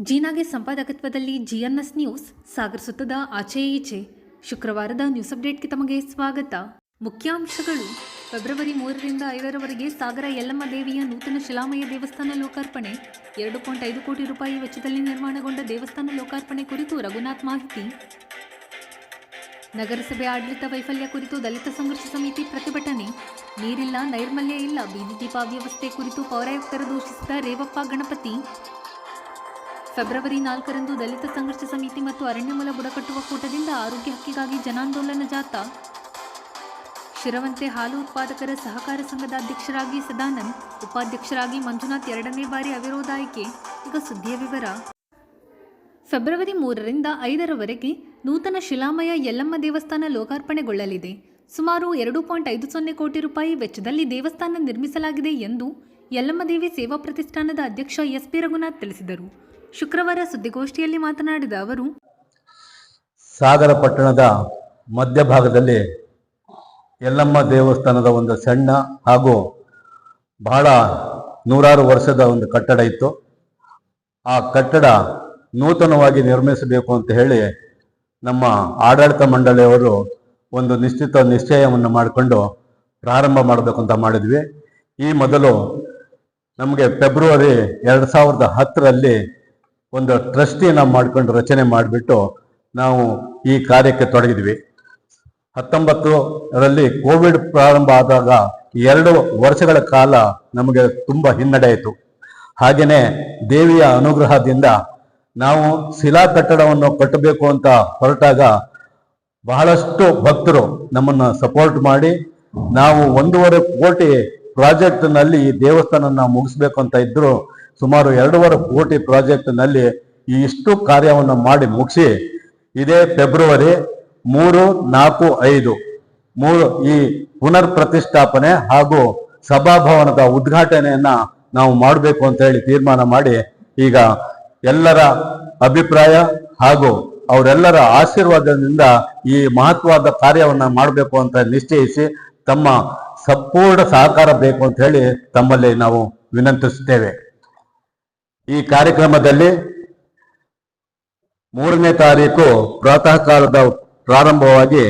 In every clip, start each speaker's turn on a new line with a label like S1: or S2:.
S1: ಜೀನಾಗೆ ಸಂಪಾದಕತ್ವದಲ್ಲಿ ಜಿಎನ್ಎಸ್ news ಸಾಗರಿಸುತ್ತದ ಆಚೆ ಈಚೆ ಶುಕ್ರವಾರದ ನ್ಯೂಸ್ ಅಪ್ಡೇಟ್ಗೆ ತಮಗೆ ಸ್ವಾಗತ. ಮುಖ್ಯಾಂಶಗಳು: ಫೆಬ್ರವರಿ 3ರಿಂದ 5ರವರೆಗೆ ಸಾಗರ ಯಲ್ಲಮ್ಮ ದೇವಿಯ ನೂತನ ಶಿಲಾಮಯ ದೇವಸ್ಥಾನ ಲೋಕಾರ್ಪಣೆ. 2.5 ಕೋಟಿ ರೂಪಾಯಿ ವೆಚ್ಚದಲ್ಲಿ ನಿರ್ಮಾಣಗೊಂಡ ದೇವಸ್ಥಾನ ಲೋಕಾರ್ಪಣೆ ಕುರಿತು ರಘುನಾಥ್ ಮಾಹಿತಿ. ನಗರಸಭೆ ಆಡಳಿತ ವೈಫಲ್ಯ ಕುರಿತು ದಲಿತ ಸಂಘರ್ಷ ಸಮಿತಿ ಪ್ರತಿಭಟನೆ. ನೀರಿಲ್ಲ, ನೈರ್ಮಲ್ಯ ಇಲ್ಲ, ಬೀದಿ ದೀಪ ಅವ್ಯವಸ್ಥೆ ಕುರಿತು ಪೌರಾಯುಕ್ತರ ದೂಷಿಸಿದ ರೇವಪ್ಪ ಗಣಪತಿ. ಫೆಬ್ರವರಿ 4ರಂದು ದಲಿತ ಸಂಘರ್ಷ ಸಮಿತಿ ಮತ್ತು ಅರಣ್ಯಮೂಲ ಬುಡಕಟ್ಟು ಒಕ್ಕೂಟದಿಂದ ಆರೋಗ್ಯ ಹಕ್ಕಿಗಾಗಿ ಜನಾಂದೋಲನ ಜಾಥಾ. ಶಿರವಂತೆ ಹಾಲು ಉತ್ಪಾದಕರ ಸಹಕಾರ ಸಂಘದ ಅಧ್ಯಕ್ಷರಾಗಿ ಸದಾನಂದ್, ಉಪಾಧ್ಯಕ್ಷರಾಗಿ ಮಂಜುನಾಥ್ 2ನೇ ಬಾರಿ ಅವಿರೋಧ ಆಯ್ಕೆ. ಈಗ ಸುದ್ದಿಯ ವಿವರ. ಫೆಬ್ರವರಿ 3ರಿಂದ 5ರವರೆಗೆ ನೂತನ ಶಿಲಾಮಯ ಯಲ್ಲಮ್ಮ ದೇವಸ್ಥಾನ ಲೋಕಾರ್ಪಣೆಗೊಳ್ಳಲಿದೆ. ಸುಮಾರು 2.50 ಕೋಟಿ ರೂಪಾಯಿ ವೆಚ್ಚದಲ್ಲಿ ದೇವಸ್ಥಾನ ನಿರ್ಮಿಸಲಾಗಿದೆ ಎಂದು ಯಲ್ಲಮ್ಮ ದೇವಿ ಸೇವಾ ಪ್ರತಿಷ್ಠಾನದ ಅಧ್ಯಕ್ಷ ಎಸ್.ಪಿ. ರಘುನಾಥ್ ತಿಳಿಸಿದರು. ಶುಕ್ರವಾರ ಸುದ್ದಿಗೋಷ್ಠಿಯಲ್ಲಿ ಮಾತನಾಡಿದ ಅವರು,
S2: ಸಾಗರ ಪಟ್ಟಣದ ಮಧ್ಯಭಾಗದಲ್ಲಿ ಯಲ್ಲಮ್ಮ ದೇವಸ್ಥಾನದ ಒಂದು ಸಣ್ಣ ಹಾಗೂ ಬಹಳ ನೂರಾರು ವರ್ಷದ ಒಂದು ಕಟ್ಟಡ ಇತ್ತು. ಆ ಕಟ್ಟಡ ನೂತನವಾಗಿ ನಿರ್ಮಿಸಬೇಕು ಅಂತ ಹೇಳಿ ನಮ್ಮ ಆಡಳಿತ ಮಂಡಳಿಯವರು ಒಂದು ನಿಶ್ಚಯವನ್ನು ಮಾಡಿಕೊಂಡು ಪ್ರಾರಂಭ ಮಾಡಬೇಕು ಅಂತ ಮಾಡಿದ್ವಿ. ಈ ಮೊದಲು ನಮಗೆ ಫೆಬ್ರವರಿ 2010ರಲ್ಲಿ ಒಂದು ಟ್ರಸ್ಟಿನ ಮಾಡ್ಕೊಂಡು ರಚನೆ ಮಾಡಿಬಿಟ್ಟು ನಾವು ಈ ಕಾರ್ಯಕ್ಕೆ ತೊಡಗಿದ್ವಿ. 19ರಲ್ಲಿ ಕೋವಿಡ್ ಪ್ರಾರಂಭ ಆದಾಗ 2 ವರ್ಷಗಳ ಕಾಲ ನಮಗೆ ತುಂಬ ಹಿನ್ನಡೆ ಆಯಿತು. ಹಾಗೆಯೇ ದೇವಿಯ ಅನುಗ್ರಹದಿಂದ ನಾವು ಶಿಲಾ ಕಟ್ಟಡವನ್ನು ಕಟ್ಟಬೇಕು ಅಂತ ಹೊರಟಾಗ ಬಹಳಷ್ಟು ಭಕ್ತರು ನಮ್ಮನ್ನು ಸಪೋರ್ಟ್ ಮಾಡಿ ನಾವು 1.5 ಕೋಟಿ ಪ್ರಾಜೆಕ್ಟ್ನಲ್ಲಿ ಈ ದೇವಸ್ಥಾನ ಮುಗಿಸ್ಬೇಕು ಅಂತ ಇದ್ರು. ಸುಮಾರು 2.5 ಕೋಟಿ ಪ್ರಾಜೆಕ್ಟ್ನಲ್ಲಿ ಇಷ್ಟು ಕಾರ್ಯವನ್ನು ಮಾಡಿ ಮುಗಿಸಿ ಇದೇ ಫೆಬ್ರವರಿ 3, 4, 5 ಈ ಪುನರ್ ಪ್ರತಿಷ್ಠಾಪನೆ ಹಾಗೂ ಸಭಾಭವನದ ಉದ್ಘಾಟನೆಯನ್ನ ನಾವು ಮಾಡಬೇಕು ಅಂತ ಹೇಳಿ ತೀರ್ಮಾನ ಮಾಡಿ ಈಗ ಎಲ್ಲರ ಅಭಿಪ್ರಾಯ ಹಾಗೂ ಅವರೆಲ್ಲರ ಆಶೀರ್ವಾದದಿಂದ ಈ ಮಹತ್ವದ ಕಾರ್ಯವನ್ನ ಮಾಡಬೇಕು ಅಂತ ನಿಶ್ಚಯಿಸಿ ತಮ್ಮ ಸಂಪೂರ್ಣ ಸಹಕಾರ ಬೇಕು ಅಂತ ಹೇಳಿ ತಮ್ಮಲ್ಲಿ ನಾವು ವಿನಂತಿಸುತ್ತೇವೆ. ಈ ಕಾರ್ಯಕ್ರಮದಲ್ಲಿ 3ನೇ ತಾರೀಕು ಪ್ರಾತಃ ಕಾಲದ ಪ್ರಾರಂಭವಾಗಿ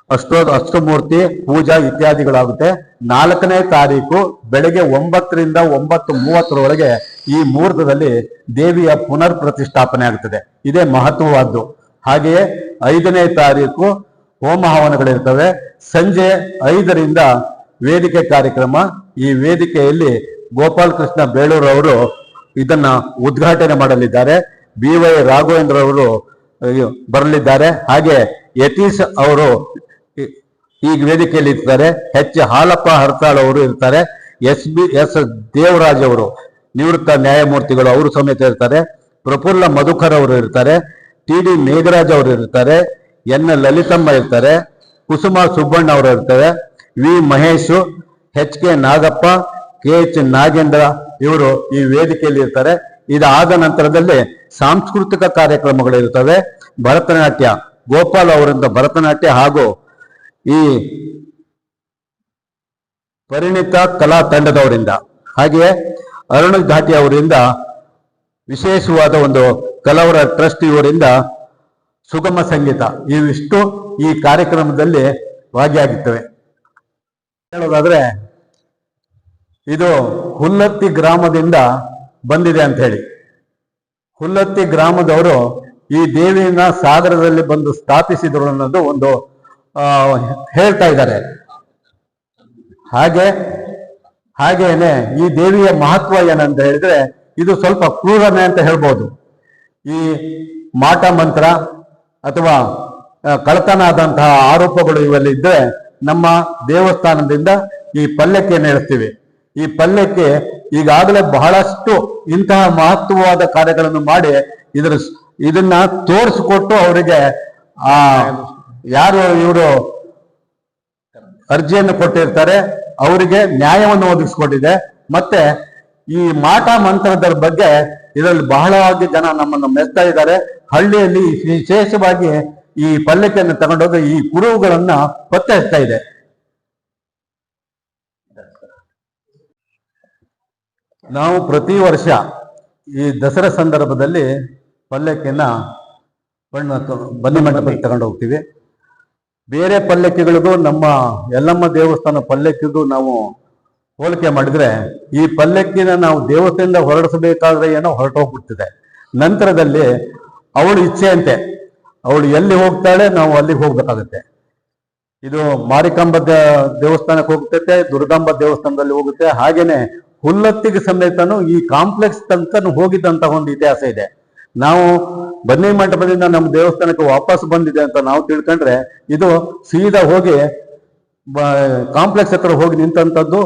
S2: ಅಷ್ಟಮೂರ್ತಿ ಪೂಜಾ ಇತ್ಯಾದಿಗಳಾಗುತ್ತೆ. 4ನೇ ತಾರೀಕು ಬೆಳಗ್ಗೆ 9ರಿಂದ 9:30ರವರೆಗೆ ಈ ಮುಹೂರ್ತದಲ್ಲಿ ದೇವಿಯ ಪುನರ್ ಪ್ರತಿಷ್ಠಾಪನೆ ಆಗುತ್ತದೆ. ಇದೇ ಮಹತ್ವವಾದ್ದು. ಹಾಗೆಯೇ 5ನೇ ತಾರೀಕು ಹೋಮ ಹವನಗಳಿರ್ತವೆ. ಸಂಜೆ 5ರಿಂದ ವೇದಿಕೆ ಕಾರ್ಯಕ್ರಮ. ಈ ವೇದಿಕೆಯಲ್ಲಿ ಗೋಪಾಲಕೃಷ್ಣ ಬೇಳೂರು ಅವರು ಇದನ್ನ ಉದ್ಘಾಟನೆ ಮಾಡಲಿದ್ದಾರೆ. BY ರಾಘವೇಂದ್ರ ಅವರು ಬರಲಿದ್ದಾರೆ. ಹಾಗೆ ಯತೀಶ್ ಅವರು ಈ ವೇದಿಕೆಯಲ್ಲಿ ಇರ್ತಾರೆ. H ಹಾಲಪ್ಪ ಹರ್ತಾಳ್ ಅವರು ಇರ್ತಾರೆ. S ದೇವರಾಜ್ ಅವರು ನಿವೃತ್ತ ನ್ಯಾಯಮೂರ್ತಿಗಳು ಅವರು ಸಮೇತ ಇರ್ತಾರೆ. ಪ್ರಫುಲ್ಲ ಮಧುಕರ್ ಅವರು ಇರ್ತಾರೆ. TD ಮೇಘರಾಜ್ ಅವರು ಇರ್ತಾರೆ. N ಲಲಿತಮ್ಮ ಇರ್ತಾರೆ. ಕುಸುಮ ಸುಬ್ಬಣ್ಣ ಅವರು ಇರ್ತಾರೆ. V Mahesh, HK Nagappa, KH Nagendra ಇವರು ಈ ವೇದಿಕೆಯಲ್ಲಿ ಇರ್ತಾರೆ. ಇದಾದ ನಂತರದಲ್ಲಿ ಸಾಂಸ್ಕೃತಿಕ ಕಾರ್ಯಕ್ರಮಗಳು ಇರ್ತವೆ. ಭರತನಾಟ್ಯ, ಗೋಪಾಲ್ ಅವರಿಂದ ಭರತನಾಟ್ಯ ಹಾಗೂ ಈ ಪರಿಣಿತ ಕಲಾ ತಂಡದವರಿಂದ, ಹಾಗೆಯೇ ಅರುಣ್ ಘಾಟಿ ಅವರಿಂದ ವಿಶೇಷವಾದ ಒಂದು ಕಲಾವರ ಟ್ರಸ್ಟ್ ಇವರಿಂದ ಸುಗಮ ಸಂಗೀತ, ಇವಿಷ್ಟು ಈ ಕಾರ್ಯಕ್ರಮದಲ್ಲಿ ಭಾಗಿಯಾಗಿರ್ತವೆ. ಹೇಳೋದಾದ್ರೆ ಇದು ಹುಲ್ಲತ್ತಿ ಗ್ರಾಮದಿಂದ ಬಂದಿದೆ ಅಂತ ಹೇಳಿ. ಹುಲ್ಲತ್ತಿ ಗ್ರಾಮದವರು ಈ ದೇವಿಯನ್ನ ಸಾಗರದಲ್ಲಿ ಬಂದು ಸ್ಥಾಪಿಸಿದ್ರು ಅನ್ನೋದು ಒಂದು ಹೇಳ್ತಾ ಇದ್ದಾರೆ. ಹಾಗೇನೆ ಈ ದೇವಿಯ ಮಹತ್ವ ಏನಂತ ಹೇಳಿದ್ರೆ ಇದು ಸ್ವಲ್ಪ ಕ್ರೂರನೆ ಅಂತ ಹೇಳ್ಬೋದು. ಈ ಮಾಟ ಮಂತ್ರ ಅಥವಾ ಕಳತನ ಆದಂತಹ ಆರೋಪಗಳು ಇವೆಲ್ಲ ಇದ್ರೆ ನಮ್ಮ ದೇವಸ್ಥಾನದಿಂದ ಈ ಪಲ್ಲಕ್ಕಿಯನ್ನು ನಡೆಸ್ತೀವಿ. ಈ ಪಲ್ಲಕ್ಕಿ ಈಗಾಗಲೇ ಬಹಳಷ್ಟು ಇಂತಹ ಮಹತ್ವವಾದ ಕಾರ್ಯಗಳನ್ನು ಮಾಡಿ ಇದನ್ನ ತೋರಿಸಿಕೊಟ್ಟು ಅವರಿಗೆ ಯಾರು ಇವರು ಅರ್ಜಿಯನ್ನು ಕೊಟ್ಟಿರ್ತಾರೆ ಅವರಿಗೆ ನ್ಯಾಯವನ್ನು ಒದಗಿಸ್ಕೊಟ್ಟಿದೆ. ಮತ್ತೆ ಈ ಮಾಟ ಮಂತ್ರದ ಬಗ್ಗೆ ಇದರಲ್ಲಿ ಬಹಳವಾಗಿ ಜನ ನಮ್ಮನ್ನು ಮೆಚ್ತಾ ಇದ್ದಾರೆ. ಹಳ್ಳಿಯಲ್ಲಿ ವಿಶೇಷವಾಗಿ ಈ ಪಲ್ಲಕ್ಕಿಯನ್ನು ತಗೊಂಡೋಗಿ ಈ ಕುರುಹುಗಳನ್ನ ಪತ್ತೆ ಹಚ್ತಾ ಇದೆ. ನಾವು ಪ್ರತಿ ವರ್ಷ ಈ ದಸರಾ ಸಂದರ್ಭದಲ್ಲಿ ಪಲ್ಲಕ್ಕಿಯನ್ನ ಬನ್ನಿ ಮಂಟಪಕ್ಕೆ ತಗೊಂಡು ಹೋಗ್ತೀವಿ. ಬೇರೆ ಪಲ್ಲಕ್ಕಿಗಳಿಗೂ ನಮ್ಮ ಯಲ್ಲಮ್ಮ ದೇವಸ್ಥಾನ ಪಲ್ಲಕ್ಕಿಗೂ ನಾವು ಹೋಲಿಕೆ ಮಾಡಿದ್ರೆ ಈ ಪಲ್ಲಕ್ಕಿನ ನಾವು ದೇವಸ್ಥಾನದಿಂದ ಹೊರಡಿಸಬೇಕಾದ್ರೆ ಏನೋ ಹೊರಟೋಗ್ಬಿಡ್ತಿದೆ. ನಂತರದಲ್ಲಿ ಅವಳು ಇಚ್ಛೆಯಂತೆ ಅವಳು ಎಲ್ಲಿ ಹೋಗ್ತಾಳೆ ನಾವು ಅಲ್ಲಿಗೆ ಹೋಗ್ಬೇಕಾಗತ್ತೆ. ಇದು ಮಾರಿಕಾಂಬ ದೇವಸ್ಥಾನಕ್ಕೆ ಹೋಗ್ತೈತೆ, ದುರ್ಗಾಂಬ ದೇವಸ್ಥಾನದಲ್ಲಿ ಹೋಗುತ್ತೆ. ಹಾಗೇನೆ ಹುಲ್ಲತ್ತಿಗೆ ಸಮೇತನು ಈ ಕಾಂಪ್ಲೆಕ್ಸ್ ತನಕ ಹೋಗಿದ್ದಂತ ಒಂದು ಇತಿಹಾಸ ಇದೆ. ನಾವು ಬನ್ನಿ ಮಂಟಪದಿಂದ ನಮ್ಮ ದೇವಸ್ಥಾನಕ್ಕೆ ವಾಪಸ್ ಬಂದಿದೆ ಅಂತ ನಾವು ತಿಳ್ಕೊಂಡ್ರೆ ಇದು ಸೀದಾ ಹೋಗಿ ಕಾಂಪ್ಲೆಕ್ಸ್ ಹತ್ರ ಹೋಗಿ ನಿಂತಂಥದ್ದು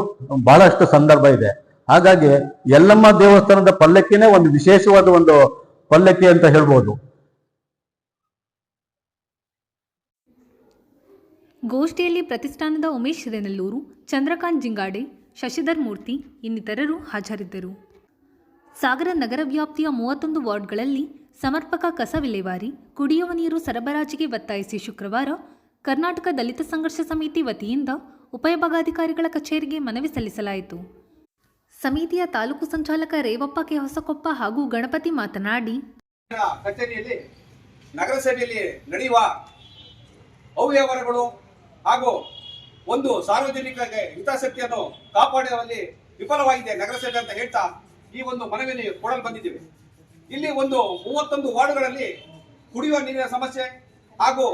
S2: ಬಹಳಷ್ಟು ಸಂದರ್ಭ ಇದೆ. ಹಾಗಾಗಿ ಯಲ್ಲಮ್ಮ ದೇವಸ್ಥಾನದ ಪಲ್ಲಕ್ಕಿನೇ ಒಂದು ವಿಶೇಷವಾದ ಒಂದು ಪಲ್ಲಕ್ಕಿ ಅಂತ ಹೇಳ್ಬೋದು.
S1: ಗೋಷ್ಠಿಯಲ್ಲಿ ಪ್ರತಿಷ್ಠಾನದ ಉಮೇಶ್ ಹಿರೇನೆಲ್ಲೂರು, ಚಂದ್ರಕಾಂತ್ ಜಿಂಗಾಡೆ, ಶಶಿಧರ್ ಮೂರ್ತಿ ಇನ್ನಿತರರು ಹಾಜರಿದ್ದರು. ಸಾಗರ ನಗರ ವ್ಯಾಪ್ತಿಯ 31 ವಾರ್ಡ್ಗಳಲ್ಲಿ ಸಮರ್ಪಕ ಕಸ ವಿಲೇವಾರಿ, ಕುಡಿಯುವ ನೀರು ಸರಬರಾಜಿಗೆ ಒತ್ತಾಯಿಸಿ ಶುಕ್ರವಾರ ಕರ್ನಾಟಕ ದಲಿತ ಸಂಘರ್ಷ ಸಮಿತಿ ವತಿಯಿಂದ ಉಪವಿಭಾಗಾಧಿಕಾರಿಗಳ ಕಚೇರಿಗೆ ಮನವಿ ಸಲ್ಲಿಸಲಾಯಿತು. ಸಮಿತಿಯ ತಾಲೂಕು ಸಂಚಾಲಕ ರೇವಪ್ಪ ಕೆ ಹೊಸಕೊಪ್ಪ ಹಾಗೂ ಗಣಪತಿ ಮಾತನಾಡಿ,
S3: ಕಚೇರಿಯಲ್ಲಿ ನಗರಸಭೆಯಲ್ಲಿ ನಡೆಯುವ ಅವ್ಯವಹಾರಗಳು ಹಾಗೂ ಒಂದು ಸಾರ್ವಜನಿಕ ಹಿತಾಸಕ್ತಿಯನ್ನು ಕಾಪಾಡುವಲ್ಲಿ ವಿಫಲವಾಗಿದೆ ನಗರಸಭೆ ಅಂತ ಹೇಳ್ತಾ ಈ ಒಂದು ಮನವಿಯನ್ನು ಕೊಡಲು ಬಂದಿದ್ದೇವೆ. ಇಲ್ಲಿ ಒಂದು 31 ವಾರ್ಡ್ಗಳಲ್ಲಿ ಕುಡಿಯುವ ನೀರಿನ ಸಮಸ್ಯೆ ಹಾಗೂ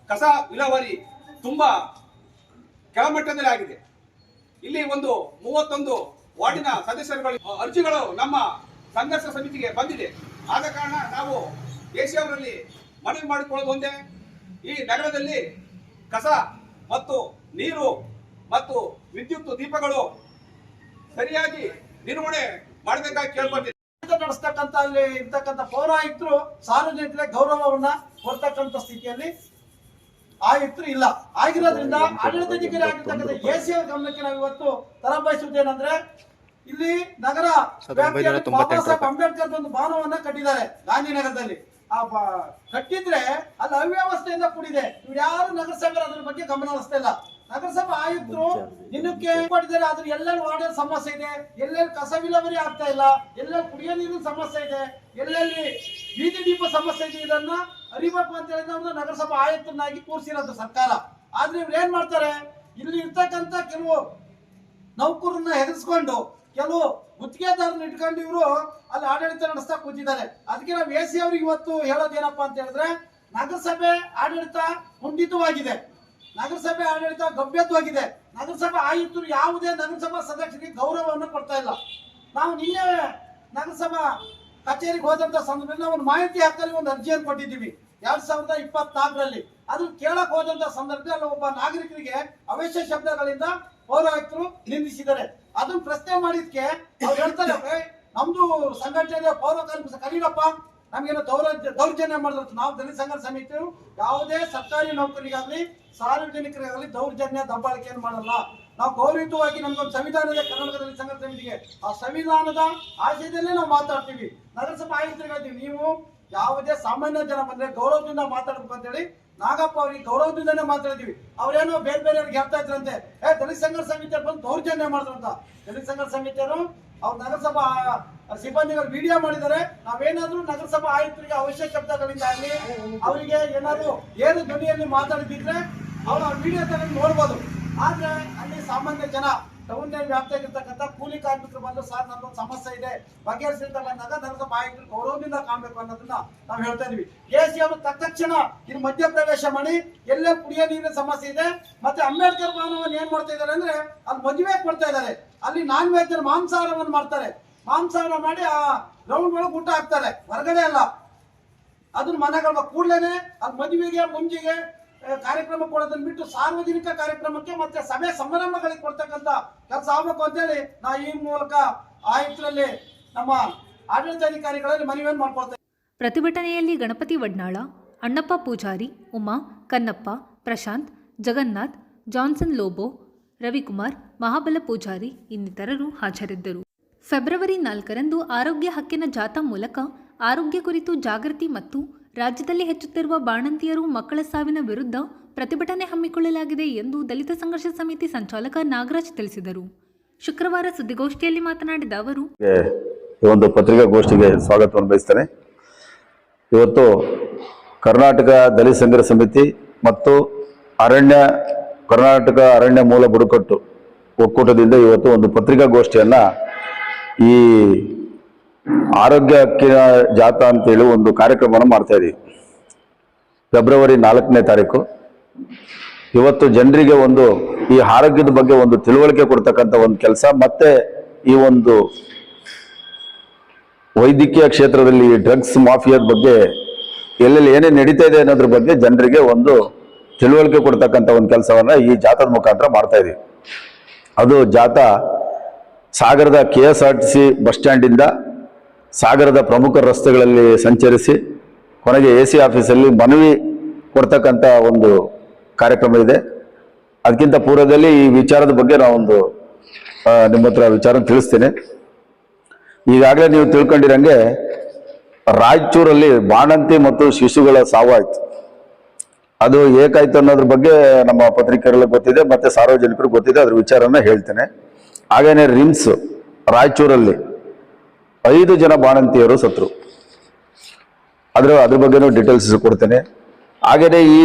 S3: ಕಸ ವಿಲೇವಾರಿ ತುಂಬಾ ಕೆಳಮಟ್ಟದಲ್ಲಿ ಆಗಿದೆ. ಇಲ್ಲಿ ಒಂದು 31 ವಾರ್ಡಿನ ಸದಸ್ಯರುಗಳು ಅರ್ಜಿಗಳು ನಮ್ಮ ಸಂಘರ್ಷ ಸಮಿತಿಗೆ ಬಂದಿದೆ. ಆದ ಕಾರಣ ನಾವು ಎಸಿ ಅವರಲ್ಲಿ ಮನವಿ ಮಾಡಿಕೊಳ್ಳೋದು ಒಂದೇ, ಈ ನಗರದಲ್ಲಿ ಕಸ ಮತ್ತು ನೀರು ಮತ್ತು ವಿದ್ಯುತ್ ದೀಪಗಳು ಸರಿಯಾಗಿ ನಿರ್ವಹಣೆ ಮಾಡಬೇಕಾಗಿ ಕೇಳ್ಬಂದಿದೆ.
S4: ನಡೆಸ್ತಕ್ಕಂತ ಅಲ್ಲಿ ಇರ್ತಕ್ಕಂಥ ಪೌರಾಯುಕ್ತರು ಸಾರ್ವಜನಿಕರ ಗೌರವವನ್ನ ಕೊಡ್ತಕ್ಕಂಥ ಸ್ಥಿತಿಯಲ್ಲಿ ಆಯುಕ್ತರು ಇಲ್ಲ. ಆಗಿರೋದ್ರಿಂದ ಆಡಳಿತಾಧಿಕಾರಿ ಆಗಿರ್ತಕ್ಕಂಥ ಎಸಿ ಅವರ ಗಮನಕ್ಕೆ ನಾವು ಇವತ್ತು ತರಬಯಸುವುದೇನೆಂದ್ರೆ, ಇಲ್ಲಿ ನಗರ ಬಾಬಾ ಸಾಹೇಬ್ ಅಂಬೇಡ್ಕರ್ ಒಂದು ಭವನವನ್ನ ಕಟ್ಟಿದ್ದಾರೆ ಗಾಂಧಿನಗರದಲ್ಲಿ. ಆ ಕಟ್ಟಿದ್ರೆ ಅಲ್ಲಿ ಅವ್ಯವಸ್ಥೆಯಿಂದ ಕೂಡಿದೆ. ಇವ್ರು ಯಾರು ನಗರಸಭೆ ಅದ್ರ ಬಗ್ಗೆ ಗಮನ ಹರಿಸ್ತಾ ಇಲ್ಲ. ನಗರಸಭಾ ಆಯುಕ್ತರು ದಿನಕ್ಕೆ ಕೊಟ್ಟಿದ್ದಾರೆ, ಆದ್ರೆ ಎಲ್ಲೆಲ್ಲಿ ವಾರ್ಡಲ್ಲಿ ಸಮಸ್ಯೆ ಇದೆ, ಎಲ್ಲೆಲ್ಲಿ ಕಸ ವಿಲೇವಾರಿ ಆಗ್ತಾ ಇಲ್ಲ, ಎಲ್ಲೆಲ್ಲಿ ಕುಡಿಯೋ ನೀರಿನ ಸಮಸ್ಯೆ ಇದೆ, ಎಲ್ಲೆಲ್ಲಿ ಬೀದಿ ದೀಪ ಸಮಸ್ಯೆ ಇದೆ, ಇದನ್ನ ಅರಿಬೇಕು ಅಂತ ಹೇಳಿದ್ರೆ ನಗರಸಭಾ ಆಯುಕ್ತನಾಗಿ ಕೂರಿಸಿರೋದು ಸರ್ಕಾರ. ಆದ್ರೆ ಇವ್ರು ಏನ್ ಮಾಡ್ತಾರೆ, ಇಲ್ಲಿ ಇರ್ತಕ್ಕಂಥ ಕೆಲವು ನೌಕರನ್ನ ಹೆದರ್ಸ್ಕೊಂಡು ಕೆಲವು ಗುತ್ತಿಗೆದಾರನ್ನ ಇಟ್ಕೊಂಡು ಇವರು ಅಲ್ಲಿ ಆಡಳಿತ ನಡೆಸ್ತಾ ಕೂತಿದ್ದಾರೆ. ಅದಕ್ಕೆ ನಾವು ಎಸಿ ಅವ್ರಿಗೆ ಇವತ್ತು ಹೇಳೋದೇನಪ್ಪಾ ಅಂತ ಹೇಳಿದ್ರೆ, ನಗರಸಭೆ ಆಡಳಿತ ಕುಂಠಿತವಾಗಿದೆ, ನಗರಸಭೆ ಆಡಳಿತ ಗಭ್ಯತ್ವಾಗಿದೆ. ನಗರಸಭಾ ಆಯುಕ್ತರು ಯಾವುದೇ ನಗರಸಭಾ ಸದಸ್ಯರಿಗೆ ಗೌರವವನ್ನು ಕೊಡ್ತಾ ಇಲ್ಲ. ನಾವು ನಿನ್ನೆ ನಗರಸಭಾ ಕಚೇರಿಗೆ ಹೋದಂತ ಸಂದರ್ಭದಲ್ಲಿ ನಾವು ಒಂದು ಮಾಹಿತಿ ಹಕ್ಕಲ್ಲಿ ಒಂದು ಅರ್ಜಿಯನ್ನು ಕೊಟ್ಟಿದ್ದೀವಿ 2024ರಲ್ಲಿ. ಅದು ಕೇಳಕ್ ಹೋದಂತ ಸಂದರ್ಭದಲ್ಲಿ ಅಲ್ಲಿ ಒಬ್ಬ ನಾಗರಿಕರಿಗೆ ಅವಶ್ಯ ಶಬ್ದಗಳಿಂದ ಪೌರಾಯುಕ್ತರು ನಿಂದಿಸಿದ್ದಾರೆ. ಅದನ್ನ ಪ್ರಶ್ನೆ ಮಾಡಿದ್ಕೆ ಅವ್ರು ಹೇಳ್ತಾರೆ, ನಮ್ದು ಸಂಘಟನೆ ಪೌರ ಕಾರ್ಮಿಕ ಕರೀರಪ್ಪ, ನಮ್ಗೇನೋ ದೌರ್ಜನ್ಯ ಮಾಡಿದ್ರು. ನಾವು ದಲಿತ ಸಂಘರ್ಷ ಸಮಿತಿಯು ಯಾವುದೇ ಸರ್ಕಾರಿ ನೌಕರಿಗಾಗಲಿ ಸಾರ್ವಜನಿಕರಿಗಾಗಲಿ ದೌರ್ಜನ್ಯ ದಬ್ಬಾಳಿಕೆಯನ್ನು ಮಾಡಲ್ಲ. ನಾವು ಗೌರವಯುತವಾಗಿ ನಮ್ಗೊಂದು ಸಂವಿಧಾನ ಇದೆ ಕರ್ನಾಟಕ ದಲಿತ ಸಂಘರ್ಷ ಸಮಿತಿಗೆ, ಆ ಸಂವಿಧಾನದ ಆಶಯದಲ್ಲೇ ನಾವು ಮಾತಾಡ್ತೀವಿ. ನಗರಸಭಾ ಆಯುಕ್ತರಿಗೆ ಹೇಳ್ತೀವಿ, ನೀವು ಯಾವುದೇ ಸಾಮಾನ್ಯ ಜನ ಬಂದ್ರೆ ಗೌರವದಿಂದ ಮಾತಾಡ್ಬೇಕು ಅಂತ ಹೇಳಿ ನಾಗಪ್ಪ ಅವ್ರಿಗೆ ಗೌರವದಿಂದನೇ ಮಾತಾಡಿದೀವಿ. ಅವ್ರೇನೋ ಬೇರೆ ಬೇರೆಯವ್ರಿಗೆ ಹೇಳ್ತಾ ಇದ್ರಂತೆ, ದಲಿತ ಸಂಘರ್ಷ ಸಮಿತಿಯವ್ರು ಬಂದು ದೌರ್ಜನ್ಯ ಮಾಡಿದ್ರಂತ. ದಲಿತ ಸಂಘರ್ಷ ಸಮಿತಿಯವರು ಅವ್ರ ನಗರಸಭಾ ಸಿಬ್ಬಂದಿಗಳು ವಿಡಿಯೋ ಮಾಡಿದ್ದಾರೆ. ನಾವೇನಾದ್ರೂ ನಗರಸಭಾ ಆಯುಕ್ತರಿಗೆ ಅವಶ್ಯ ಶಬ್ದಗಳಿಂದ ಆಗಲಿ ಅವರಿಗೆ ಏನಾದ್ರು ಏನು ಧ್ವನಿಯಲ್ಲಿ ಮಾತಾಡಿದ್ರೆ ಅವ್ರು ಆ ವಿಡಿಯೋ ತಗೊಂಡು ನೋಡ್ಬೋದು. ಆದ್ರೆ ಅಲ್ಲಿ ಸಾಮಾನ್ಯ ಜನ ಟೌನ್ ವ್ಯಾಪ್ತಿಯಾಗಿರ್ತಕ್ಕಂಥ ಕೂಲಿ ಕಾರ್ಮಿಕರು ಬಂದು ಸರ್ ನಮ್ಗೊಂದು ಸಮಸ್ಯೆ ಇದೆ ಬಗೆಹರಿಸಿದ ಬಂದಾಗ ನಗರಸಭಾ ಆಯುಕ್ತರು ಗೌರವದಿಂದ ಕಾಣಬೇಕು ಅನ್ನೋದನ್ನ ನಾವು ಹೇಳ್ತಾ ಇದೀವಿ. ಎಸಿ ಅವರು ತಕ್ಷಣ ಇದು ಮಧ್ಯಪ್ರವೇಶ ಮಾಡಿ ಎಲ್ಲೇ ಕುಡಿಯೋ ನೀರಿನ ಸಮಸ್ಯೆ ಇದೆ, ಮತ್ತೆ ಅಂಬೇಡ್ಕರ್ ಭವನವನ್ನು ಏನ್ ಮಾಡ್ತಾ ಇದ್ದಾರೆ ಅಂದ್ರೆ ಅಲ್ಲಿ ಮದುವೆ ಕೊಡ್ತಾ ಇದ್ದಾರೆ. ಅಲ್ಲಿ ನಾನ್ ವೆಜ್ ಮಾಂಸಾಹಾರವನ್ನು ಮಾಡ್ತಾರೆ. ಮಾಂಸಾಹಾರ ಮಾಡಿ ಆ ಗ್ರೌಂಡ್ ಒಳಗೆ ಊಟ ಹಾಕ್ತಾರೆ, ಹೊರಗಡೆ ಅಲ್ಲ. ಅದನ್ನ ಮನೆಗಳ ಕೂಡಲೇನೆ ಅಲ್ಲಿ ಮದುವೆಗೆ ಮುಂಜಿಗೆ ಕಾರ್ಯಕ್ರಮ ಕೊಡೋದನ್ನ ಬಿಟ್ಟು ಸಾರ್ವಜನಿಕ ಕಾರ್ಯಕ್ರಮಕ್ಕೆ ಮತ್ತೆ ಸಭೆ ಸಮಾರಂಭಗಳಿಗೆ ಕೊಡ್ತಕ್ಕಂಥ ಕೆಲಸ ಆಗ್ಬೇಕು ಅಂತೇಳಿ ನಾವು ಈ ಮೂಲಕ ಆಯುಕ್ತರಲ್ಲಿ ನಮ್ಮ ಆಡಳಿತಾಧಿಕಾರಿಗಳಲ್ಲಿ ಮನವಿಯನ್ನು ಮಾಡ್ಕೊಳ್ತೇವೆ.
S1: ಪ್ರತಿಭಟನೆಯಲ್ಲಿ ಗಣಪತಿ ವಡ್ನಾಳ, ಅಣ್ಣಪ್ಪ ಪೂಜಾರಿ, ಉಮಾ, ಕನ್ನಪ್ಪ, ಪ್ರಶಾಂತ್, ಜಗನ್ನಾಥ್, ಜಾನ್ಸನ್ ಲೋಬೋ, ರವಿಕುಮಾರ್, ಮಹಾಬಲ ಪೂಜಾರಿ ಇನ್ನಿತರರು ಹಾಜರಿದ್ದರು. ಫೆಬ್ರವರಿ 4ರಂದು ಆರೋಗ್ಯ ಹಕ್ಕಿನ ಜಾಥಾ ಮೂಲಕ ಆರೋಗ್ಯ ಕುರಿತು ಜಾಗೃತಿ ಮತ್ತು ರಾಜ್ಯದಲ್ಲಿ ಹೆಚ್ಚುತ್ತಿರುವ ಬಾಣಂತಿಯರು ಮಕ್ಕಳ ಸಾವಿನ ವಿರುದ್ಧ ಪ್ರತಿಭಟನೆ ಹಮ್ಮಿಕೊಳ್ಳಲಾಗಿದೆ ಎಂದು ದಲಿತ ಸಂಘರ್ಷ ಸಮಿತಿ ಸಂಚಾಲಕ ನಾಗರಾಜ್ ತಿಳಿಸಿದರು. ಶುಕ್ರವಾರ ಸುದ್ದಿಗೋಷ್ಠಿಯಲ್ಲಿ ಮಾತನಾಡಿದ ಅವರು,
S5: ಈ ಒಂದು ಪತ್ರಿಕಾಗೋಷ್ಠಿಗೆ ಸ್ವಾಗತವನ್ನು ಬಯಸ್ತೇನೆ. ಇವತ್ತು ಕರ್ನಾಟಕ ದಲಿತ ಸಂಘರ್ಷ ಸಮಿತಿ ಮತ್ತು ಕರ್ನಾಟಕ ಅರಣ್ಯ ಮೂಲ ಬುಡಕಟ್ಟು ಒಕ್ಕೂಟದಿಂದ ಇವತ್ತು ಒಂದು ಪತ್ರಿಕಾಗೋಷ್ಠಿಯನ್ನ ಈ ಆರೋಗ್ಯ ಹಕ್ಕಿನ ಜಾಥಾ ಅಂತೇಳಿ ಒಂದು ಕಾರ್ಯಕ್ರಮವನ್ನು ಮಾಡ್ತಾ ಇದ್ದೀವಿ. ಫೆಬ್ರವರಿ 4ನೇ ತಾರೀಕು ಇವತ್ತು ಜನರಿಗೆ ಒಂದು ಈ ಆರೋಗ್ಯದ ಬಗ್ಗೆ ಒಂದು ತಿಳುವಳಿಕೆ ಕೊಡ್ತಕ್ಕಂಥ ಒಂದು ಕೆಲಸ, ಮತ್ತೆ ಈ ಒಂದು ವೈದ್ಯಕೀಯ ಕ್ಷೇತ್ರದಲ್ಲಿ ಡ್ರಗ್ಸ್ ಮಾಫಿಯಾದ ಬಗ್ಗೆ ಎಲ್ಲೆಲ್ಲಿ ಏನೇನು ನಡೀತಾ ಇದೆ ಅನ್ನೋದ್ರ ಬಗ್ಗೆ ಜನರಿಗೆ ಒಂದು ತಿಳುವಳಿಕೆ ಕೊಡ್ತಕ್ಕಂಥ ಒಂದು ಕೆಲಸವನ್ನ ಈ ಜಾಥಾದ ಮುಖಾಂತರ ಮಾಡ್ತಾ ಇದೀವಿ. ಅದು ಜಾಥಾ ಸಾಗರದ KSRTC ಬಸ್ ಸ್ಟ್ಯಾಂಡಿಂದ ಸಾಗರದ ಪ್ರಮುಖ ರಸ್ತೆಗಳಲ್ಲಿ ಸಂಚರಿಸಿ ಕೊನೆಗೆ AC ಆಫೀಸಲ್ಲಿ ಮನವಿ ಕೊಡ್ತಕ್ಕಂಥ ಒಂದು ಕಾರ್ಯಕ್ರಮ ಇದೆ. ಅದಕ್ಕಿಂತ ಪೂರ್ವದಲ್ಲಿ ಈ ವಿಚಾರದ ಬಗ್ಗೆ ನಾವೊಂದು ನಿಮ್ಮ ಹತ್ರ ವಿಚಾರ ತಿಳಿಸ್ತೇನೆ. ಈಗಾಗಲೇ ನೀವು ತಿಳ್ಕೊಂಡಿರಂಗೆ ರಾಯಚೂರಲ್ಲಿ ಬಾಣಂತಿ ಮತ್ತು ಶಿಶುಗಳ ಸಾವಾಯ್ತು. ಅದು ಏಕಾಯ್ತು ಅನ್ನೋದ್ರ ಬಗ್ಗೆ ನಮ್ಮ ಪತ್ರಿಕೆಗಳಲ್ಲಿ ಗೊತ್ತಿದೆ, ಮತ್ತೆ ಸಾರ್ವಜನಿಕರು ಗೊತ್ತಿದೆ, ಅದ್ರ ವಿಚಾರನ ಹೇಳ್ತೇನೆ. ಹಾಗೇನೆ ರಿಮ್ಸ್ ರಾಯಚೂರಲ್ಲಿ 5 ಜನ ಬಾಣಂತಿಯರು ಸತ್ರು, ಅದ್ರ ಬಗ್ಗೆನೂ ಡೀಟೇಲ್ಸ್ ಕೊಡ್ತೇನೆ. ಹಾಗೇನೆ ಈ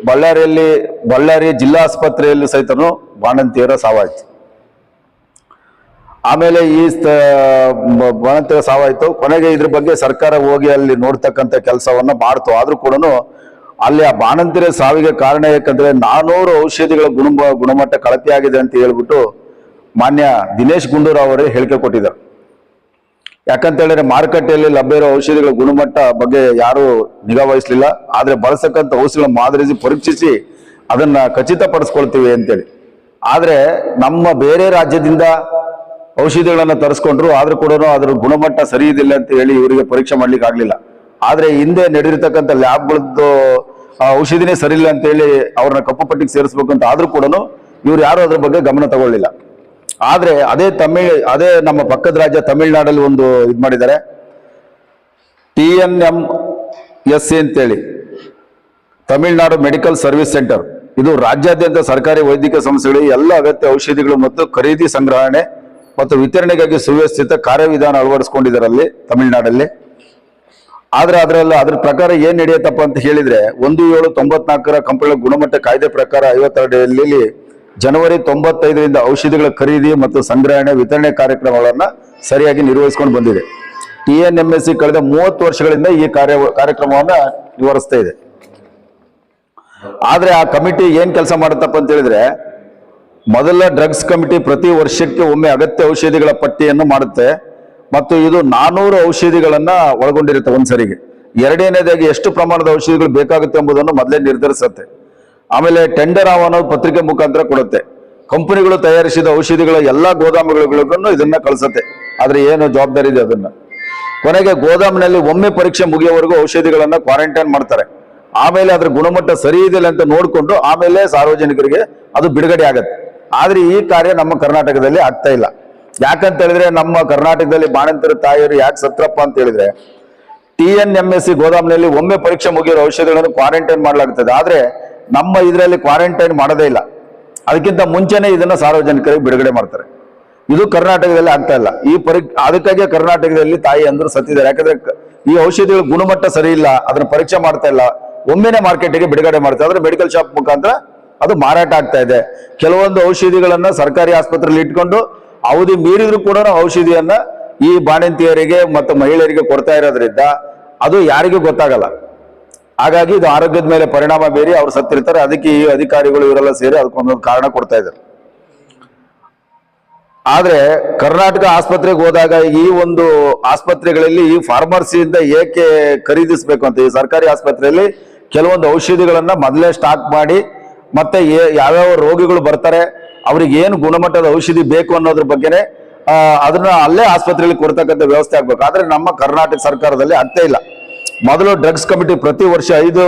S5: ಬಳ್ಳಾರಿ ಜಿಲ್ಲಾ ಆಸ್ಪತ್ರೆಯಲ್ಲಿ ಸಹಿತನು ಬಾಣಂತಿಯರ ಸಾವಾಯ್ತು. ಆಮೇಲೆ ಈ ಬಾಣಂತಿಯರ ಸಾವಾಯ್ತು. ಕೊನೆಗೆ ಇದ್ರ ಬಗ್ಗೆ ಸರ್ಕಾರ ಹೋಗಿ ಅಲ್ಲಿ ನೋಡ್ತಕ್ಕಂಥ ಕೆಲಸವನ್ನ ಮಾಡ್ತು. ಆದ್ರೂ ಕೂಡ ಅಲ್ಲಿ ಆ ಬಾಣಂತಿಯರ ಸಾವಿಗೆ ಕಾರಣ ಯಾಕಂದ್ರೆ 400 ಔಷಧಿಗಳ ಗುಣಮಟ್ಟ ಕಳಪೆ ಆಗಿದೆ ಅಂತ ಹೇಳ್ಬಿಟ್ಟು ಮಾನ್ಯ ದಿನೇಶ್ ಗುಂಡೂರಾವ್ ಅವರೇ ಹೇಳಿಕೆ ಕೊಟ್ಟಿದ್ದಾರೆ. ಯಾಕಂತ ಹೇಳಿದ್ರೆ ಮಾರುಕಟ್ಟೆಯಲ್ಲಿ ಲಭ್ಯ ಇರೋ ಔಷಧಿಗಳ ಗುಣಮಟ್ಟ ಬಗ್ಗೆ ಯಾರು ನಿಗಾ ವಹಿಸ್ಲಿಲ್ಲ. ಆದ್ರೆ ಬಳಸಕ್ಕಂಥ ಔಷಧಿಗಳ ಮಾದರಿ ಪರೀಕ್ಷಿಸಿ ಅದನ್ನ ಖಚಿತಪಡಿಸ್ಕೊಳ್ತೀವಿ ಅಂತೇಳಿ. ಆದ್ರೆ ನಮ್ಮ ಬೇರೆ ರಾಜ್ಯದಿಂದ ಔಷಧಿಗಳನ್ನ ತರಿಸ್ಕೊಂಡ್ರು, ಆದ್ರೂ ಕೂಡ ಅದ್ರ ಗುಣಮಟ್ಟ ಸರಿ ಇದಿಲ್ಲ ಅಂತ ಹೇಳಿ ಇವರಿಗೆ ಪರೀಕ್ಷೆ ಮಾಡ್ಲಿಕ್ಕೆ ಆಗ್ಲಿಲ್ಲ. ಆದ್ರೆ ಹಿಂದೆ ನಡೆದಿರ್ತಕ್ಕಂಥ ಲ್ಯಾಬ್ಗಳದ್ದು ಔಷಧಿನೇ ಸರಿ ಇಲ್ಲ ಅಂತ ಹೇಳಿ ಅವ್ರನ್ನ ಕಪ್ಪು ಪಟ್ಟಿಗೆ ಸೇರಿಸ್ಬೇಕು ಅಂತ ಆದ್ರೂ ಕೂಡ ಇವ್ರು ಯಾರು ಅದ್ರ ಬಗ್ಗೆ ಗಮನ ತಗೊಳ್ಳಿಲ್ಲ. ಆದ್ರೆ ಅದೇ ನಮ್ಮ ಪಕ್ಕದ ರಾಜ್ಯ ತಮಿಳುನಾಡಲ್ಲಿ ಒಂದು ಇದು ಮಾಡಿದ್ದಾರೆ, TNMSC ಅಂತೇಳಿ, ತಮಿಳುನಾಡು ಮೆಡಿಕಲ್ ಸರ್ವಿಸ್ ಸೆಂಟರ್. ಇದು ರಾಜ್ಯಾದ್ಯಂತ ಸರ್ಕಾರಿ ವೈದ್ಯಕೀಯ ಸಂಸ್ಥೆಗಳಿಗೆ ಎಲ್ಲ ಅಗತ್ಯ ಔಷಧಿಗಳು ಮತ್ತು ಖರೀದಿ, ಸಂಗ್ರಹಣೆ ಮತ್ತು ವಿತರಣೆಗಾಗಿ ಸುವ್ಯವಸ್ಥಿತ ಕಾರ್ಯವಿಧಾನ ಅಳವಡಿಸ್ಕೊಂಡಿದ್ದಾರೆ ಅಲ್ಲಿ ತಮಿಳುನಾಡಲ್ಲಿ. ಆದ್ರೆ ಅದ್ರ ಪ್ರಕಾರ ಏನ್ ನಡೆಯುತ್ತಪ್ಪ ಅಂತ ಹೇಳಿದ್ರೆ 1794 ಕಂಪನಿಗಳ ಗುಣಮಟ್ಟ ಕಾಯ್ದೆ ಪ್ರಕಾರ 52 ಜನವರಿ 95ರಿಂದ ಔಷಧಿಗಳ ಖರೀದಿ ಮತ್ತು ಸಂಗ್ರಹಣೆ, ವಿತರಣೆ ಕಾರ್ಯಕ್ರಮಗಳನ್ನ ಸರಿಯಾಗಿ ನಿರ್ವಹಿಸಿಕೊಂಡು ಬಂದಿದೆ. TNMSC ಕಳೆದ 30 ವರ್ಷಗಳಿಂದ ಈ ಕಾರ್ಯಕ್ರಮವನ್ನ ನಿರ್ವಹಿಸ್ತಾ ಇದೆ. ಆದ್ರೆ ಆ ಕಮಿಟಿ ಏನ್ ಕೆಲಸ ಮಾಡುತ್ತಪ್ಪ ಅಂತ ಹೇಳಿದ್ರೆ, ಮೊದಲ ಡ್ರಗ್ಸ್ ಕಮಿಟಿ ಪ್ರತಿ ವರ್ಷಕ್ಕೆ ಒಮ್ಮೆ ಅಗತ್ಯ ಔಷಧಿಗಳ ಪಟ್ಟಿಯನ್ನು ಮಾಡುತ್ತೆ ಮತ್ತು ಇದು 400 ಔಷಧಿಗಳನ್ನ ಒಳಗೊಂಡಿರುತ್ತೆ ಒಂದ್ಸರಿಗೆ. ಎರಡನೇದಾಗಿ ಎಷ್ಟು ಪ್ರಮಾಣದ ಔಷಧಿಗಳು ಬೇಕಾಗುತ್ತೆ ಎಂಬುದನ್ನು ಮೊದಲೇ ನಿರ್ಧರಿಸುತ್ತೆ. ಆಮೇಲೆ ಟೆಂಡರ್ ಆಹ್ವಾನ ಪತ್ರಿಕೆ ಮುಖಾಂತರ ಕೊಡುತ್ತೆ. ಕಂಪನಿಗಳು ತಯಾರಿಸಿದ ಔಷಧಿಗಳ ಎಲ್ಲಾ ಗೋದಾಮುಗಳಿಗೂ ಇದನ್ನ ಕಳಿಸುತ್ತೆ. ಆದ್ರೆ ಏನು ಜವಾಬ್ದಾರಿ ಇದೆ ಅದನ್ನ ಕೊನೆಗೆ ಗೋದಾಮಿನಲ್ಲಿ ಒಮ್ಮೆ ಪರೀಕ್ಷೆ ಮುಗಿಯೋವರೆಗೂ ಔಷಧಿಗಳನ್ನ ಕ್ವಾರಂಟೈನ್ ಮಾಡ್ತಾರೆ. ಆಮೇಲೆ ಅದ್ರ ಗುಣಮಟ್ಟ ಸರಿ ಇದೆಯಲ್ಲ ಅಂತ ನೋಡ್ಕೊಂಡು ಆಮೇಲೆ ಸಾರ್ವಜನಿಕರಿಗೆ ಅದು ಬಿಡುಗಡೆ ಆಗತ್ತೆ. ಆದ್ರೆ ಈ ಕಾರ್ಯ ನಮ್ಮ ಕರ್ನಾಟಕದಲ್ಲಿ ಆಗ್ತಾ ಇಲ್ಲ. ಯಾಕಂತ ಹೇಳಿದ್ರೆ ನಮ್ಮ ಕರ್ನಾಟಕದಲ್ಲಿ ಬಾಣಂತಿಯರ ತಾಯಿಯರು ಯಾಕೆ ಸತ್ರಪ್ಪ ಅಂತ ಹೇಳಿದ್ರೆ, TNMSC ಗೋದಾಮಿನಲ್ಲಿ ಒಮ್ಮೆ ಪರೀಕ್ಷೆ ಮುಗಿಯೋ ಔಷಧಿಗಳನ್ನು ಕ್ವಾರಂಟೈನ್ ಮಾಡಲಾಗುತ್ತದೆ. ಆದ್ರೆ ನಮ್ಮ ಇದರಲ್ಲಿ ಕ್ವಾರಂಟೈನ್ ಮಾಡೋದೇ ಇಲ್ಲ. ಅದಕ್ಕಿಂತ ಮುಂಚೆನೆ ಇದನ್ನ ಸಾರ್ವಜನಿಕರಿಗೆ ಬಿಡುಗಡೆ ಮಾಡ್ತಾರೆ. ಇದು ಕರ್ನಾಟಕದಲ್ಲಿ ಆಗ್ತಾ ಇಲ್ಲ. ಅದಕ್ಕಾಗಿ ಕರ್ನಾಟಕದಲ್ಲಿ ತಾಯಿ ಅಂದ್ರು ಸತ್ತಿದ್ದಾರೆ. ಯಾಕಂದ್ರೆ ಈ ಔಷಧಿಗಳ ಗುಣಮಟ್ಟ ಸರಿ ಇಲ್ಲ, ಅದನ್ನ ಪರೀಕ್ಷೆ ಮಾಡ್ತಾ ಇಲ್ಲ, ಒಮ್ಮೆನೆ ಮಾರ್ಕೆಟ್ಗೆ ಬಿಡುಗಡೆ ಮಾಡ್ತಾರೆ. ಆದ್ರೆ ಮೆಡಿಕಲ್ ಶಾಪ್ ಮುಖಾಂತರ ಅದು ಮಾರಾಟ ಆಗ್ತಾ ಇದೆ. ಕೆಲವೊಂದು ಔಷಧಿಗಳನ್ನ ಸರ್ಕಾರಿ ಆಸ್ಪತ್ರೆಯಲ್ಲಿ ಇಟ್ಕೊಂಡು ಅವಧಿ ಮೀರಿದ್ರು ಕೂಡ ಔಷಧಿಯನ್ನ ಈ ಬಾಣಂತಿಯರಿಗೆ ಮತ್ತು ಮಹಿಳೆಯರಿಗೆ ಕೊಡ್ತಾ ಇರೋದ್ರಿಂದ ಅದು ಯಾರಿಗೂ ಗೊತ್ತಾಗಲ್ಲ. ಹಾಗಾಗಿ ಇದು ಆರೋಗ್ಯದ ಮೇಲೆ ಪರಿಣಾಮ ಬೀರಿ ಅವ್ರು ಸತ್ತಿರ್ತಾರೆ. ಅದಕ್ಕೆ ಈ ಅಧಿಕಾರಿಗಳು ಇವರೆಲ್ಲ ಸೇರಿ ಅದಕ್ಕೊಂದೊಂದು ಕಾರಣ ಕೊಡ್ತಾ ಇದ್ದಾರೆ. ಆದ್ರೆ ಕರ್ನಾಟಕ ಆಸ್ಪತ್ರೆಗೆ ಹೋದಾಗ ಈ ಒಂದು ಆಸ್ಪತ್ರೆಗಳಲ್ಲಿ ಈ ಫಾರ್ಮಸಿಯಿಂದ ಏಕೆ ಖರೀದಿಸ್ಬೇಕು ಅಂತ, ಈ ಸರ್ಕಾರಿ ಆಸ್ಪತ್ರೆಯಲ್ಲಿ ಕೆಲವೊಂದು ಔಷಧಿಗಳನ್ನ ಮೊದಲೇ ಸ್ಟಾಕ್ ಮಾಡಿ ಮತ್ತೆ ಯಾವ್ಯಾವ ರೋಗಿಗಳು ಬರ್ತಾರೆ ಅವ್ರಿಗೆ ಏನು ಗುಣಮಟ್ಟದ ಔಷಧಿ ಬೇಕು ಅನ್ನೋದ್ರ ಬಗ್ಗೆನೆ ಅದನ್ನ ಅಲ್ಲೇ ಆಸ್ಪತ್ರೆಯಲ್ಲಿ ಕೊಡ್ತಕ್ಕಂಥ ವ್ಯವಸ್ಥೆ ಆಗ್ಬೇಕು. ಆದ್ರೆ ನಮ್ಮ ಕರ್ನಾಟಕ ಸರ್ಕಾರದಲ್ಲಿ ಆಗ್ತಾ ಇಲ್ಲ. ಮೊದಲು ಡ್ರಗ್ಸ್ ಕಮಿಟಿ ಪ್ರತಿ ವರ್ಷ 5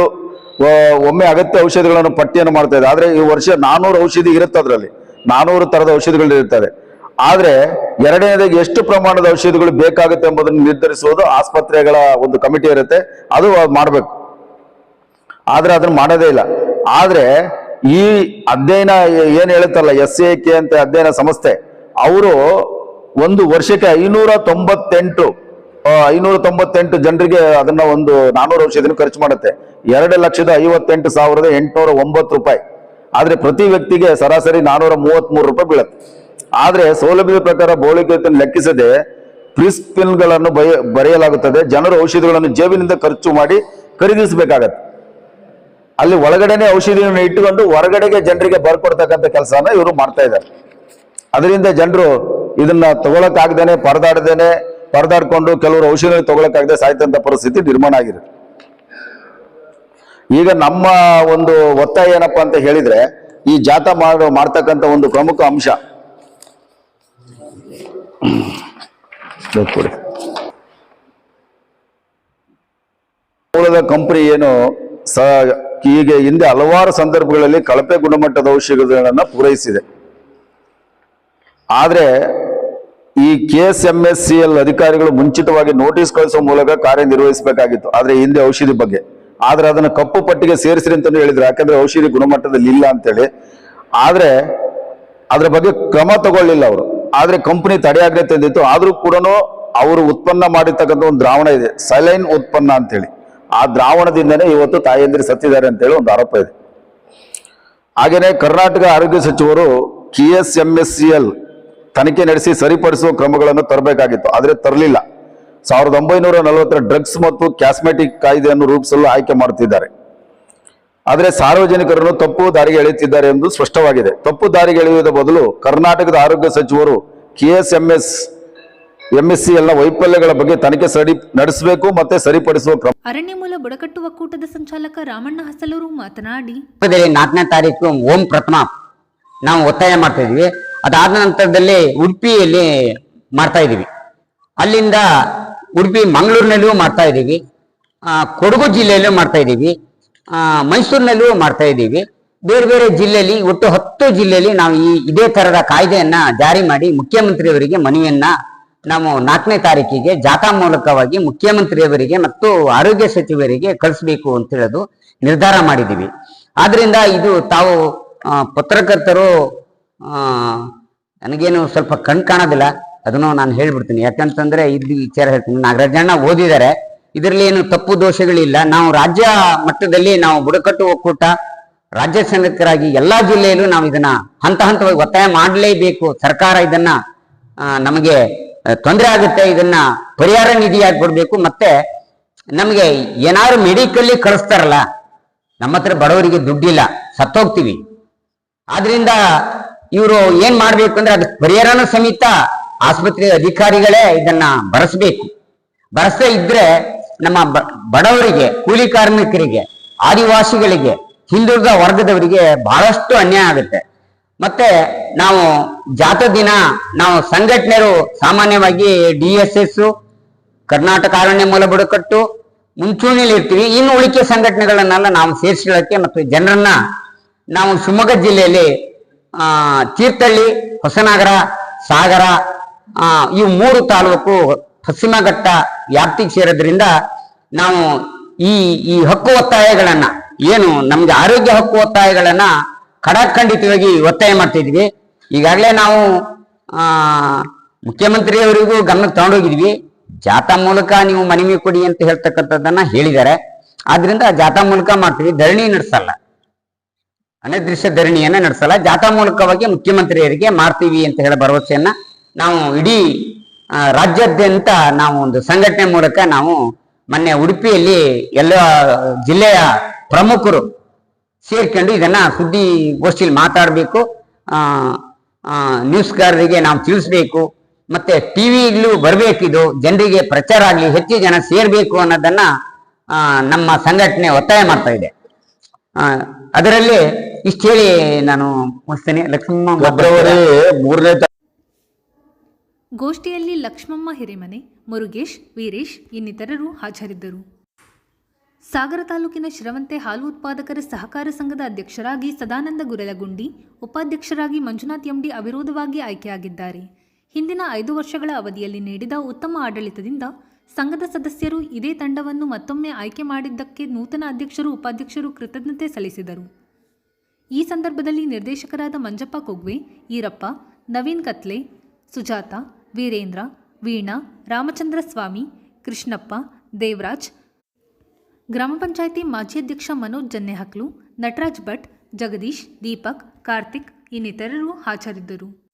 S5: ಒಮ್ಮೆ ಅಗತ್ಯ ಔಷಧಿಗಳನ್ನು ಪಟ್ಟಿಯನ್ನು ಮಾಡ್ತಾ ಇದೆ. ಆದ್ರೆ ಈ ವರ್ಷ 400 ಔಷಧಿ ಇರುತ್ತೆ, ಅದರಲ್ಲಿ 400 ತರದ ಔಷಧಿಗಳು ಇರ್ತದೆ. ಆದ್ರೆ ಎರಡನೇದಾಗಿ ಎಷ್ಟು ಪ್ರಮಾಣದ ಔಷಧಿಗಳು ಬೇಕಾಗುತ್ತೆ ಎಂಬುದನ್ನು ನಿರ್ಧರಿಸುವುದು ಆಸ್ಪತ್ರೆಗಳ ಒಂದು ಕಮಿಟಿ ಇರುತ್ತೆ, ಅದು ಮಾಡ್ಬೇಕು. ಆದ್ರೆ ಅದನ್ನ ಮಾಡೋದೇ ಇಲ್ಲ. ಆದ್ರೆ ಈ ಅಧ್ಯಯನ ಏನ್ ಹೇಳುತ್ತಲ್ಲ SAK ಅಂತ ಅಧ್ಯಯನ ಸಂಸ್ಥೆ, ಅವರು ಒಂದು ವರ್ಷಕ್ಕೆ 598 ಜನರಿಗೆ ಅದನ್ನ ಒಂದು 400 ಔಷಧಿನ ಖರ್ಚು ಮಾಡುತ್ತೆ. 2,58,809 ರೂಪಾಯಿ. ಆದ್ರೆ ಪ್ರತಿ ವ್ಯಕ್ತಿಗೆ ಸರಾಸರಿ 433 ರೂಪಾಯಿ ಬೀಳುತ್ತೆ. ಆದ್ರೆ ಸೌಲಭ್ಯದ ಪ್ರಕಾರ ಬಹುಳಿಕೆಯನ್ನು ಲೆಕ್ಕಿಸದೆ ಪ್ರಿಸ್ಕ್ರಿಪ್ಷನ್ಗಳನ್ನು ಬರೆಯಲಾಗುತ್ತದೆ. ಜನರು ಔಷಧಿಗಳನ್ನು ಜೇಬಿನಿಂದ ಖರ್ಚು ಮಾಡಿ ಖರೀದಿಸಬೇಕಾಗತ್ತೆ. ಅಲ್ಲಿ ಒಳಗಡೆನೆ ಔಷಧಿಯನ್ನು ಇಟ್ಟುಕೊಂಡು ಹೊರಗಡೆಗೆ ಜನರಿಗೆ ಬರ್ಕೊಡ್ತಕ್ಕಂಥ ಕೆಲಸನ ಇವರು ಮಾಡ್ತಾ ಇದ್ದಾರೆ. ಅದರಿಂದ ಜನರು ಇದನ್ನ ತಗೊಳಕ್ಕಾಗ್ದೇನೆ ಪರದಾಡ್ಕೊಂಡು ಕೆಲವರು ಔಷಧಿ ತಗೊಳಕ್ಕಾಗದೆ ಸಾಯ್ತಂತ ಪರಿಸ್ಥಿತಿ ನಿರ್ಮಾಣ ಆಗಿದೆ. ಈಗ ನಮ್ಮ ಒಂದು ಒತ್ತಾಯ ಏನಪ್ಪಾ ಅಂತ ಹೇಳಿದ್ರೆ, ಈ ಜಾಥಾ ಮಾಡ್ತಕ್ಕಂಥ ಒಂದು ಪ್ರಮುಖ ಅಂಶ ಮೂಲದ ಕಂಪನಿ ಏನು ಈಗ ಹಿಂದೆ ಹಲವಾರು ಸಂದರ್ಭಗಳಲ್ಲಿ ಕಳಪೆ ಗುಣಮಟ್ಟದ ಔಷಧಿಗಳನ್ನ ಪೂರೈಸಿದೆ. ಆದ್ರೆ ಈ KSMSCL ಅಧಿಕಾರಿಗಳು ಮುಂಚಿತವಾಗಿ ನೋಟಿಸ್ ಕಳಿಸುವ ಮೂಲಕ ಕಾರ್ಯನಿರ್ವಹಿಸಬೇಕಾಗಿತ್ತು. ಆದ್ರೆ ಹಿಂದೆ ಔಷಧಿ ಬಗ್ಗೆ ಆದ್ರೆ ಅದನ್ನ ಕಪ್ಪು ಪಟ್ಟಿಗೆ ಸೇರಿಸ್ರಿ ಅಂತಾನು ಹೇಳಿದ್ರು. ಯಾಕಂದ್ರೆ ಔಷಧಿ ಗುಣಮಟ್ಟದಲ್ಲಿ ಇಲ್ಲ ಅಂತೇಳಿ. ಆದ್ರೆ ಅದ್ರ ಬಗ್ಗೆ ಕ್ರಮ ತಗೊಳ್ಳಿಲ್ಲ ಅವರು. ಆದ್ರೆ ಕಂಪನಿ ತಡೆಯಾಜ್ಞೆ ತಂದಿತ್ತು. ಆದ್ರೂ ಕೂಡ ಅವರು ಉತ್ಪನ್ನ ಮಾಡಿರ್ತಕ್ಕಂಥ ಒಂದು ದ್ರಾವಣ ಇದೆ, ಸಲೈನ್ ಉತ್ಪನ್ನ ಅಂತೇಳಿ. ಆ ದ್ರಾವಣದಿಂದನೇ ಇವತ್ತು ತಾಯಂದಿರು ಸತ್ತಿದ್ದಾರೆ ಅಂತೇಳಿ ಒಂದು ಆರೋಪ ಇದೆ. ಹಾಗೇನೆ ಕರ್ನಾಟಕ ಆರೋಗ್ಯ ಸಚಿವರು KSMSCL ತನಿಖೆ ನಡೆಸಿ ಸರಿಪಡಿಸುವ ಕ್ರಮಗಳನ್ನು ತರಬೇಕಾಗಿತ್ತು. ಆದ್ರೆ ತರಲಿಲ್ಲ. 1940 ಡ್ರಗ್ಸ್ ಮತ್ತು ಕಾಸ್ಮೆಟಿಕ್ ಕಾಯ್ದೆಯನ್ನು ರೂಪಿಸಲು ಆಯ್ಕೆ ಮಾಡುತ್ತಿದ್ದಾರೆ. ಆದರೆ ಸಾರ್ವಜನಿಕರನ್ನು ತಪ್ಪು ದಾರಿಗೆ ಎಳೆಯುತ್ತಿದ್ದಾರೆ ಎಂದು ಸ್ಪಷ್ಟವಾಗಿದೆ. ತಪ್ಪು ದಾರಿಗೆ ಎಳೆಯುವುದರ ಬದಲು ಕರ್ನಾಟಕದ ಆರೋಗ್ಯ ಸಚಿವರು KSMSCL ವೈಫಲ್ಯಗಳ ಬಗ್ಗೆ ತನಿಖೆ ನಡೆಸಬೇಕು ಮತ್ತೆ ಸರಿಪಡಿಸುವ ಕ್ರಮ.
S1: ಅರಣ್ಯ ಮೂಲ ಬುಡಕಟ್ಟು ಒಕ್ಕೂಟದ ಸಂಚಾಲಕ ರಾಮಣ್ಣ ಹಸಲೂರು ಮಾತನಾಡಿ,
S6: 4ನೇ ತಾರೀಕು ಓಂ ಪ್ರಥಮ ನಾವು ಒತ್ತಾಯ ಮಾಡ್ತಾ ಇದೀವಿ. ಅದಾದ ನಂತರದಲ್ಲಿ ಉಡುಪಿಯಲ್ಲಿ ಮಾಡ್ತಾ ಇದೀವಿ. ಅಲ್ಲಿಂದ ಉಡುಪಿ ಮಂಗಳೂರಿನಲ್ಲೂ ಮಾಡ್ತಾ ಇದ್ದೀವಿ, ಕೊಡಗು ಜಿಲ್ಲೆಯಲ್ಲೂ ಮಾಡ್ತಾ ಇದ್ದೀವಿ, ಮೈಸೂರಿನಲ್ಲೂ ಮಾಡ್ತಾ ಇದ್ದೀವಿ. ಬೇರೆ ಬೇರೆ ಜಿಲ್ಲೆಯಲ್ಲಿ ಒಟ್ಟು 10 ಜಿಲ್ಲೆಯಲ್ಲಿ ನಾವು ಇದೇ ತರದ ಕಾಯ್ದೆಯನ್ನ ಜಾರಿ ಮಾಡಿ ಮುಖ್ಯಮಂತ್ರಿಯವರಿಗೆ ಮನವಿಯನ್ನ ನಾವು 4ನೇ ತಾರೀಕಿಗೆ ಜಾಥಾ ಮೂಲಕವಾಗಿ ಮುಖ್ಯಮಂತ್ರಿಯವರಿಗೆ ಮತ್ತು ಆರೋಗ್ಯ ಸಚಿವರಿಗೆ ಕಳಿಸ್ಬೇಕು ಅಂತ ಹೇಳೋದು ನಿರ್ಧಾರ ಮಾಡಿದ್ದೀವಿ. ಆದ್ರಿಂದ ಇದು ತಾವು ಪತ್ರಕರ್ತರು ನನಗೇನು ಸ್ವಲ್ಪ ಕಣ್ ಕಾಣೋದಿಲ್ಲ, ಅದನ್ನು ನಾನು ಹೇಳ್ಬಿಡ್ತೀನಿ. ಯಾಕಂತಂದ್ರೆ ಇಲ್ಲಿ ವಿಚಾರ ಹೇಳ್ತೀನಿ. ನಾಗರಾಜಣ್ಣ ಓದಿದ್ದಾರೆ, ಇದರಲ್ಲಿ ಏನು ತಪ್ಪು ದೋಷಗಳಿಲ್ಲ. ನಾವು ರಾಜ್ಯ ಮಟ್ಟದಲ್ಲಿ ನಾವು ಬುಡಕಟ್ಟು ಒಕ್ಕೂಟ ರಾಜ್ಯ ಸೈನಿಕರಾಗಿ ಎಲ್ಲಾ ಜಿಲ್ಲೆಯಲ್ಲೂ ನಾವು ಇದನ್ನ ಹಂತ ಹಂತವಾಗಿ ಒತ್ತಾಯ ಮಾಡಲೇಬೇಕು. ಸರ್ಕಾರ ಇದನ್ನ ನಮಗೆ ತೊಂದರೆ ಆಗುತ್ತೆ, ಇದನ್ನ ಪರಿಹಾರ ನಿಧಿಯಾಗಿ ಕೊಡ್ಬೇಕು. ಮತ್ತೆ ನಮಗೆ ಏನಾದ್ರು ಮೆಡಿಕಲ್ಲಿ ಕಳಿಸ್ತಾರಲ್ಲ, ನಮ್ಮ ಹತ್ರ ಬಡವರಿಗೆ ದುಡ್ಡಿಲ್ಲ, ಸತ್ತೋಗ್ತೀವಿ. ಆದ್ರಿಂದ ಇವರು ಏನ್ ಮಾಡ್ಬೇಕು ಅಂದ್ರೆ ಅದಕ್ಕೆ ಪರಿಹಾರನ ಸಮೇತ ಆಸ್ಪತ್ರೆ ಅಧಿಕಾರಿಗಳೇ ಇದನ್ನ ಬರೆಸ್ಬೇಕು. ಬರೆಸದೇ ಇದ್ರೆ ನಮ್ಮ ಬಡವರಿಗೆ, ಕೂಲಿ ಕಾರ್ಮಿಕರಿಗೆ, ಆದಿವಾಸಿಗಳಿಗೆ, ಹಿಂದುಳಿದ ವರ್ಗದವರಿಗೆ ಬಹಳಷ್ಟು ಅನ್ಯಾಯ ಆಗುತ್ತೆ. ಮತ್ತೆ ನಾವು ಜಾಥಾ ದಿನ ನಾವು ಸಂಘಟನೆರು ಸಾಮಾನ್ಯವಾಗಿ DSS, ಕರ್ನಾಟಕ ಅರಣ್ಯ ಮೂಲ ಬುಡಕಟ್ಟು ಮುಂಚೂಣಿಯಲ್ಲಿ ಇರ್ತೀವಿ. ಇನ್ನು ಉಳಿಕೆ ಸಂಘಟನೆಗಳನ್ನೆಲ್ಲ ನಾವು ಸೇರಿಸಿಕೊಳ್ಳಕ್ಕೆ ಮತ್ತು ಜನರನ್ನ ನಾವು ಶಿವಮೊಗ್ಗ ಜಿಲ್ಲೆಯಲ್ಲಿ ತೀರ್ಥಹಳ್ಳಿ, ಹೊಸನಗರ, ಸಾಗರ ಇವು 3 ತಾಲೂಕು ಪಶ್ಚಿಮ ಘಟ್ಟ ವ್ಯಾಪ್ತಿಗೆ ಸೇರೋದ್ರಿಂದ ನಾವು ಈ ಹಕ್ಕು ಒತ್ತಾಯಗಳನ್ನ ಏನು ನಮ್ಗೆ ಆರೋಗ್ಯ ಹಕ್ಕು ಒತ್ತಾಯಗಳನ್ನ ಖಡಾಖಂಡಿತವಾಗಿ ಒತ್ತಾಯ ಮಾಡ್ತಿದ್ವಿ. ಈಗಾಗಲೇ ನಾವು ಮುಖ್ಯಮಂತ್ರಿಯವರಿಗೂ ಗಮನಕ್ಕೆ ತಗೊಂಡೋಗಿದ್ವಿ. ಜಾಥಾ ಮೂಲಕ ನೀವು ಮನವಿ ಕೊಡಿ ಅಂತ ಹೇಳ್ತಕ್ಕಂಥದ್ದನ್ನ ಹೇಳಿದ್ದಾರೆ. ಆದ್ರಿಂದ ಜಾಥಾ ಮೂಲಕ ಮಾಡ್ತೀವಿ, ಧರಣಿ ನಡೆಸಲ್ಲ, ಅನಿರ್ದಿಷ್ಟ ಧರಣಿಯನ್ನ ನಡೆಸಲ್ಲ. ಜಾಥಾ ಮೂಲಕವಾಗಿ ಮುಖ್ಯಮಂತ್ರಿಯವರಿಗೆ ಮಾಡ್ತೀವಿ ಅಂತ ಹೇಳೋ ಭರವಸೆಯನ್ನ ನಾವು ಇಡೀ ರಾಜ್ಯಾದ್ಯಂತ ನಾವು ಒಂದು ಸಂಘಟನೆ ಮೂಲಕ ನಾವು ಮೊನ್ನೆ ಉಡುಪಿಯಲ್ಲಿ ಎಲ್ಲ ಜಿಲ್ಲೆಯ ಪ್ರಮುಖರು ಸೇರ್ಕೊಂಡು ಇದನ್ನ ಸುದ್ದಿಗೋಷ್ಠಿಯಲ್ಲಿ ಮಾತಾಡಬೇಕು, ನ್ಯೂಸ್ಗಾರರಿಗೆ ನಾವು ತಿಳಿಸ್ಬೇಕು, ಮತ್ತೆ ಟಿವಿಗ್ಲೂ ಬರಬೇಕಿದು, ಜನರಿಗೆ ಪ್ರಚಾರ ಆಗ್ಲಿ, ಹೆಚ್ಚು ಜನ ಸೇರ್ಬೇಕು ಅನ್ನೋದನ್ನ ನಮ್ಮ ಸಂಘಟನೆ ಒತ್ತಾಯ ಮಾಡ್ತಾ ಇದೆ. ಅದರಲ್ಲಿ ಇಷ್ಟು ಹೇಳಿ ನಾನು ಮುಗಿಸ್ತೇನೆ. ಲಕ್ಷ್ಮಮ್ಮ
S5: ಫೆಬ್ರವರಿ 3ನೇ
S1: ಗೋಷ್ಠಿಯಲ್ಲಿ ಲಕ್ಷ್ಮಮ್ಮ ಹಿರೇಮನೆ, ಮುರುಗೇಶ್, ವೀರೇಶ್ ಇನ್ನಿತರರು ಹಾಜರಿದ್ದರು. ಸಾಗರ ತಾಲೂಕಿನ ಶಿರವಂತೆ ಹಾಲು ಉತ್ಪಾದಕರ ಸಹಕಾರ ಸಂಘದ ಅಧ್ಯಕ್ಷರಾಗಿ ಸದಾನಂದ ಗುರಲಗುಂಡಿ, ಉಪಾಧ್ಯಕ್ಷರಾಗಿ ಮಂಜುನಾಥ್ ಎಂಡಿ ಅವಿರೋಧವಾಗಿ ಆಯ್ಕೆಯಾಗಿದ್ದಾರೆ. ಹಿಂದಿನ 5 ವರ್ಷಗಳ ಅವಧಿಯಲ್ಲಿ ನೀಡಿದ ಉತ್ತಮ ಆಡಳಿತದಿಂದ ಸಂಘದ ಸದಸ್ಯರು ಇದೇ ತಂಡವನ್ನು ಮತ್ತೊಮ್ಮೆ ಆಯ್ಕೆ ಮಾಡಿದ್ದಕ್ಕೆ ನೂತನ ಅಧ್ಯಕ್ಷರು, ಉಪಾಧ್ಯಕ್ಷರು ಕೃತಜ್ಞತೆ ಸಲ್ಲಿಸಿದರು. ಈ ಸಂದರ್ಭದಲ್ಲಿ ನಿರ್ದೇಶಕರಾದ ಮಂಜಪ್ಪ ಕೊಗ್ವೆ, ಈರಪ್ಪ, ನವೀನ್ ಕತ್ಲೆ, ಸುಜಾತ, ವೀರೇಂದ್ರ, ವೀಣಾ, ರಾಮಚಂದ್ರ ಸ್ವಾಮಿ, ಕೃಷ್ಣಪ್ಪ, ದೇವರಾಜ್, ಗ್ರಾಮ ಪಂಚಾಯಿತಿ ಮಾಜಿ ಅಧ್ಯಕ್ಷ ಮನೋಜ್ ಜನ್ನೆಹಕ್ಲು, ನಟರಾಜ್ ಭಟ್, ಜಗದೀಶ್, ದೀಪಕ್, ಕಾರ್ತಿಕ್ ಇನ್ನಿತರರು ಹಾಜರಿದ್ದರು.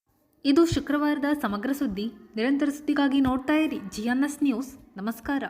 S1: ಇದು ಶುಕ್ರವಾರದ ಸಮಗ್ರ ಸುದ್ದಿ. ನಿರಂತರ ಸುದ್ದಿಗಾಗಿ ನೋಡ್ತಾ ಇರಿ GNS ನ್ಯೂಸ್. ನಮಸ್ಕಾರ.